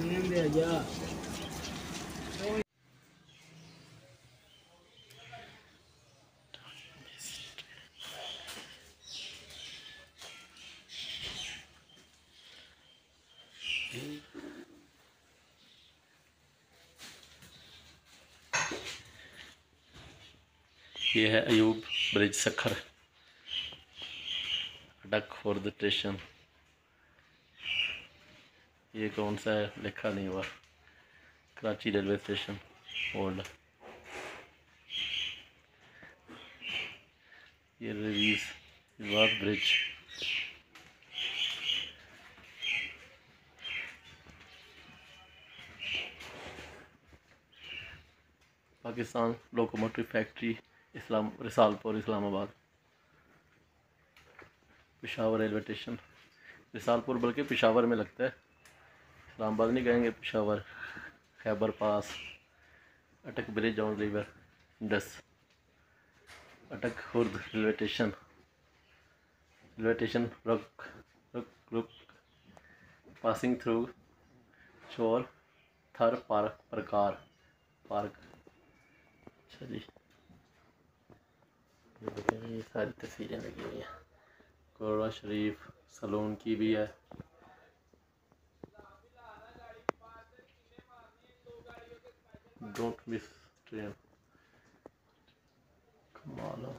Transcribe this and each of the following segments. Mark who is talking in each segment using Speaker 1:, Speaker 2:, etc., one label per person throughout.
Speaker 1: ये है अयूब ब्रिज सखर, अटक खुर्द स्टेशन। ये कौन सा है लिखा नहीं हुआ। Karachi railway station old. ये रिवाज bridge. Pakistan locomotive factory Risalpur Islamabad. Peshawar railway station, Risalpur बल्कि पेशावर में लगता है, इस्लामाबाद नहीं कहेंगे, पेशावर। खैबर पास, अटक ब्रिज ऑन रिवर इंडस, अटक खुर्द रेलवे स्टेशन। रुक रुक रुक पासिंग थ्रू शोर थर पार्क। अच्छा जी, ये देखें, ये सारी तस्वीरें लगी हुई हैं। कोरवा शरीफ सलून की भी है। Don't miss train. कमाल है।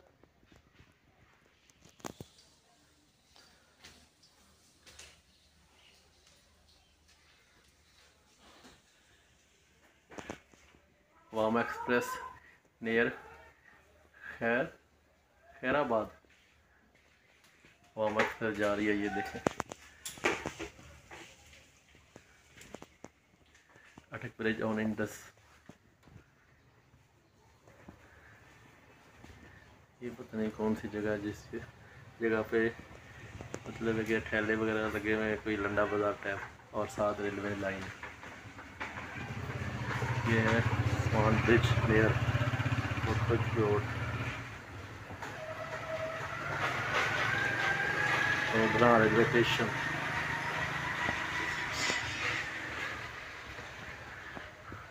Speaker 1: वामा एक्सप्रेस नियर खैराबाद। वामा एक्सप्रेस जा रही है, ये देखें। अटक ब्रिज ऑन इंडस। ये पता नहीं कौन सी जगह है, जिस जगह पे मतलब है कि ठेले वगैरह लगे हुए हैं, कोई लंडा बाजार टाइप, और साथ रेलवे लाइन। ये है Swan bridge near road. Railway station.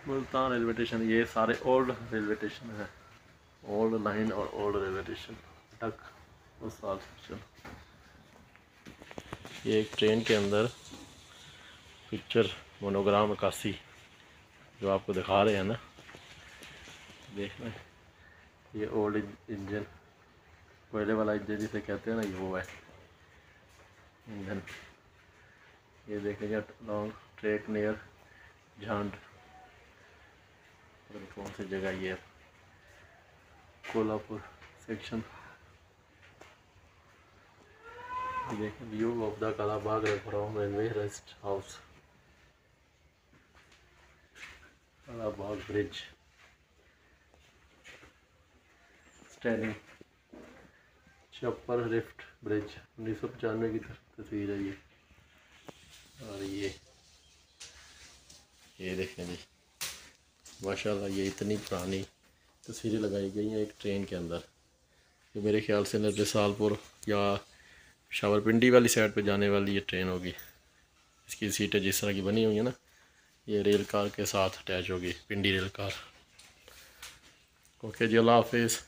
Speaker 1: Multan railway station. ये सारे ओल्ड रेलवे स्टेशन है, ओल्ड लाइन और ओल्ड रेलवे स्टेशन। अटक उस साल स्टेशन। ये एक ट्रेन के अंदर पिक्चर मोनोग्राम 81 जो आपको दिखा रहे हैं ना, देखना। ये ओल्ड इंजन, कोयले वाला इंजन जिसे कहते हैं ना, ये वो है इंजन। ये देखेंगे लॉन्ग ट्रैक नियर झांड। कौन सी जगह ये है, कोल्हापुर सेक्शन। देखें view of the Kalabagh from railway rest house. Kalabagh bridge standing. Chappar rift bridge 1995 की तस्वीर है ये। और ये देखें जी, माशाल्लाह, ये इतनी पुरानी तस्वीरें लगाई गई हैं एक ट्रेन के अंदर। ये मेरे ख्याल से रिसालपुर या शावरपिंडी वाली साइड पे जाने वाली ये ट्रेन होगी। इसकी सीटें जिस तरह की बनी हुई हैं ना, ये रेल कार के साथ अटैच होगी, पिंडी रेल कार। ओके जी, अल्लाह हाफिज़।